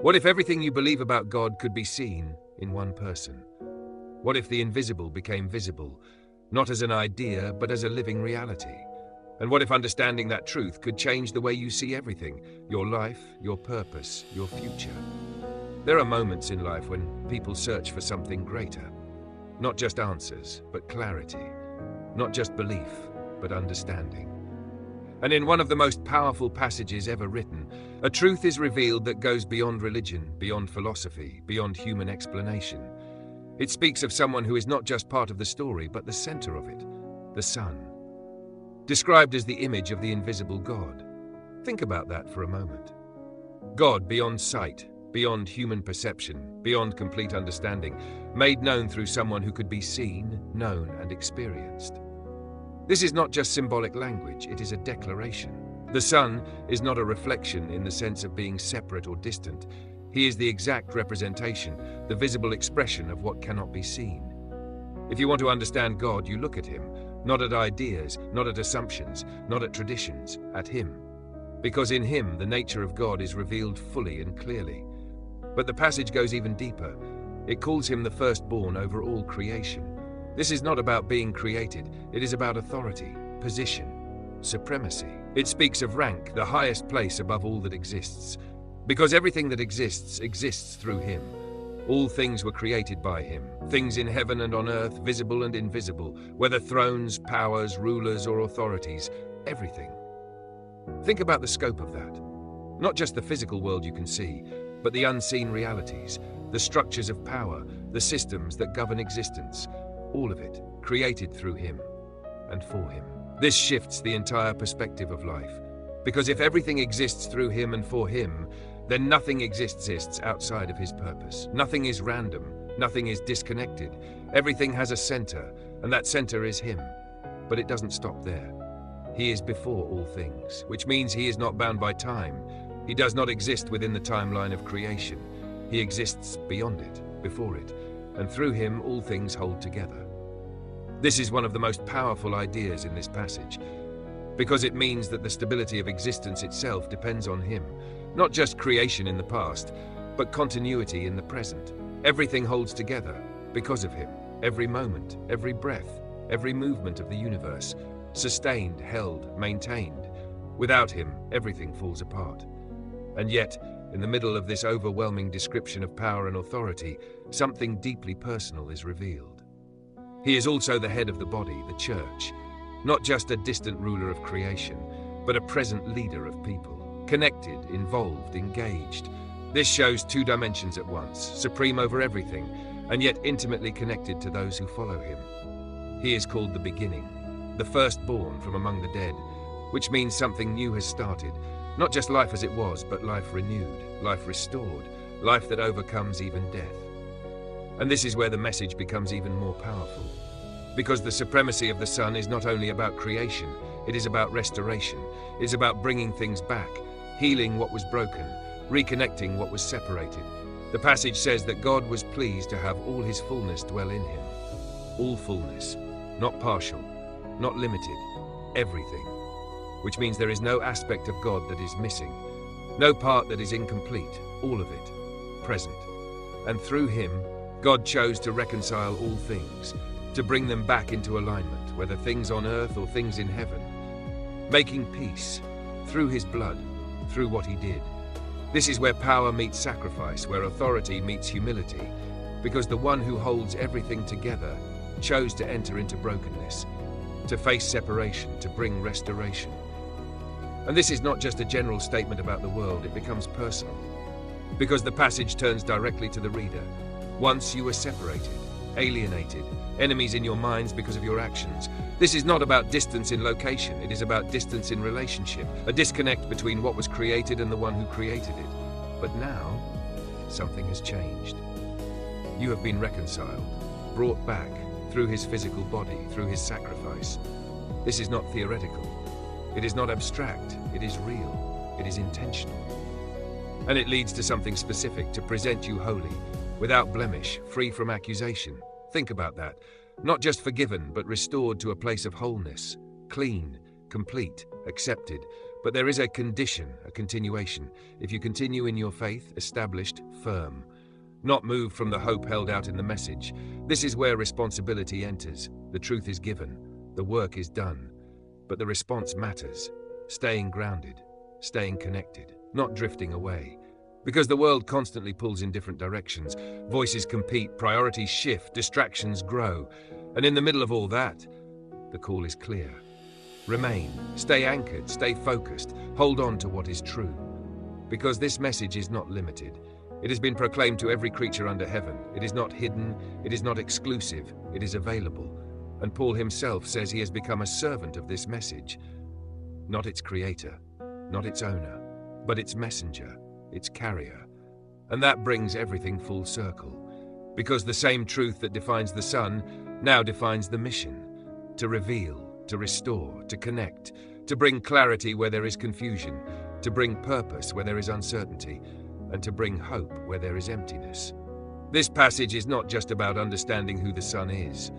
What if everything you believe about God could be seen in one person? What if the invisible became visible, not as an idea, but as a living reality? And what if understanding that truth could change the way you see everything, your life, your purpose, your future? There are moments in life when people search for something greater. Not just answers, but clarity. Not just belief, but understanding. And in one of the most powerful passages ever written, a truth is revealed that goes beyond religion, beyond philosophy, beyond human explanation. It speaks of someone who is not just part of the story, but the center of it, the Son. Described as the image of the invisible God. Think about that for a moment. God beyond sight, beyond human perception, beyond complete understanding, made known through someone who could be seen, known, and experienced. This is not just symbolic language, it is a declaration. The Son is not a reflection in the sense of being separate or distant. He is the exact representation, the visible expression of what cannot be seen. If you want to understand God, you look at Him, not at ideas, not at assumptions, not at traditions, at Him. Because in Him, the nature of God is revealed fully and clearly. But the passage goes even deeper. It calls Him the firstborn over all creation. This is not about being created, it is about authority, position, supremacy. It speaks of rank, the highest place above all that exists. Because everything that exists, exists through Him. All things were created by Him, things in heaven and on earth, visible and invisible, whether thrones, powers, rulers, or authorities, everything. Think about the scope of that. Not just the physical world you can see, but the unseen realities, the structures of power, the systems that govern existence. All of it, created through Him and for Him. This shifts the entire perspective of life. Because if everything exists through Him and for Him, then nothing exists outside of His purpose. Nothing is random, nothing is disconnected. Everything has a center, and that center is Him. But it doesn't stop there. He is before all things, which means He is not bound by time. He does not exist within the timeline of creation. He exists beyond it, before it, and through Him all things hold together. This is one of the most powerful ideas in this passage, because it means that the stability of existence itself depends on Him. Not just creation in the past, but continuity in the present. Everything holds together because of Him. Every moment, every breath, every movement of the universe, sustained, held, maintained. Without Him, everything falls apart. And yet, in the middle of this overwhelming description of power and authority, something deeply personal is revealed. He is also the head of the body, the church, not just a distant ruler of creation, but a present leader of people. Connected, involved, engaged. This shows two dimensions at once, supreme over everything, and yet intimately connected to those who follow Him. He is called the beginning, the firstborn from among the dead, which means something new has started. Not just life as it was, but life renewed, life restored, life that overcomes even death. And this is where the message becomes even more powerful. Because the supremacy of the Son is not only about creation, it is about restoration. It is about bringing things back, healing what was broken, reconnecting what was separated. The passage says that God was pleased to have all His fullness dwell in Him. All fullness, not partial, not limited, everything. Which means there is no aspect of God that is missing, no part that is incomplete, all of it, present. And through Him, God chose to reconcile all things, to bring them back into alignment, whether things on earth or things in heaven, making peace through His blood, through what He did. This is where power meets sacrifice, where authority meets humility, because the one who holds everything together chose to enter into brokenness, to face separation, to bring restoration. And this is not just a general statement about the world, it becomes personal, because the passage turns directly to the reader. Once you were separated, alienated, enemies in your minds because of your actions. This is not about distance in location, it is about distance in relationship, a disconnect between what was created and the one who created it. But now, something has changed. You have been reconciled, brought back, through His physical body, through His sacrifice. This is not theoretical. It is not abstract. It is real. It is intentional. And it leads to something specific, to present you holy, without blemish, free from accusation. Think about that. Not just forgiven, but restored to a place of wholeness, clean, complete, accepted, But there is a condition, a continuation. If you continue in your faith, established, firm, not moved from the hope held out in the message, this is where responsibility enters. The truth is given, the work is done, but the response matters. Staying grounded, staying connected, not drifting away. Because the world constantly pulls in different directions, voices compete, priorities shift, distractions grow, and in the middle of all that, the call is clear. Remain, stay anchored, stay focused, hold on to what is true. Because this message is not limited. It has been proclaimed to every creature under heaven. It is not hidden, it is not exclusive, it is available. And Paul himself says he has become a servant of this message. Not its creator, not its owner, but its messenger, its carrier. And that brings everything full circle. Because the same truth that defines the Son now defines the mission. To reveal, to restore, to connect, to bring clarity where there is confusion, to bring purpose where there is uncertainty, and to bring hope where there is emptiness. This passage is not just about understanding who the Son is.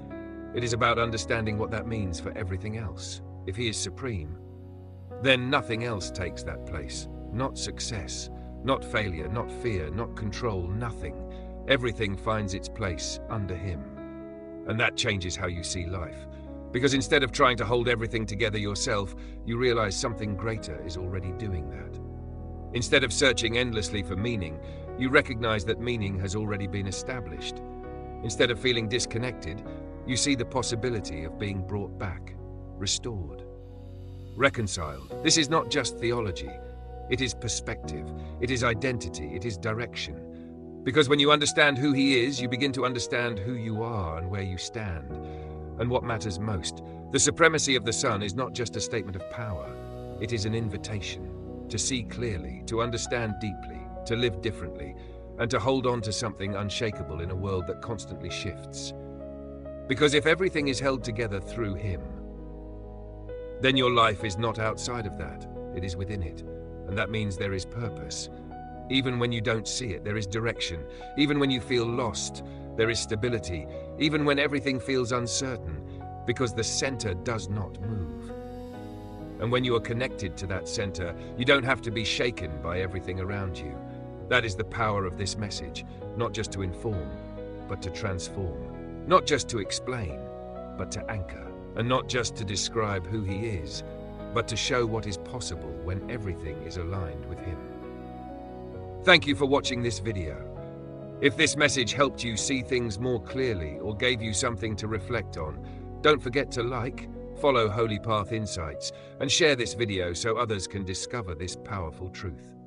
It is about understanding what that means for everything else. If he is supreme, then nothing else takes that place. Not success, not failure, not fear, not control, nothing. Everything finds its place under him. And that changes how you see life. Because instead of trying to hold everything together yourself, you realize something greater is already doing that. Instead of searching endlessly for meaning, you recognize that meaning has already been established. Instead of feeling disconnected, you see the possibility of being brought back, restored, reconciled. This is not just theology. It is perspective. It is identity. It is direction. Because when you understand who he is, you begin to understand who you are and where you stand. And what matters most, the supremacy of the Son is not just a statement of power. It is an invitation to see clearly, to understand deeply, to live differently, and to hold on to something unshakable in a world that constantly shifts. Because if everything is held together through him, then your life is not outside of that. It is within it. And that means there is purpose. Even when you don't see it, there is direction. Even when you feel lost, there is stability. Even when everything feels uncertain, because the center does not move. And when you are connected to that center, you don't have to be shaken by everything around you. That is the power of this message, not just to inform, but to transform. Not just to explain, but to anchor. And not just to describe who he is, but to show what is possible when everything is aligned with him. Thank you for watching this video. If this message helped you see things more clearly or gave you something to reflect on, don't forget to like, follow Holy Path Insights, and share this video so others can discover this powerful truth.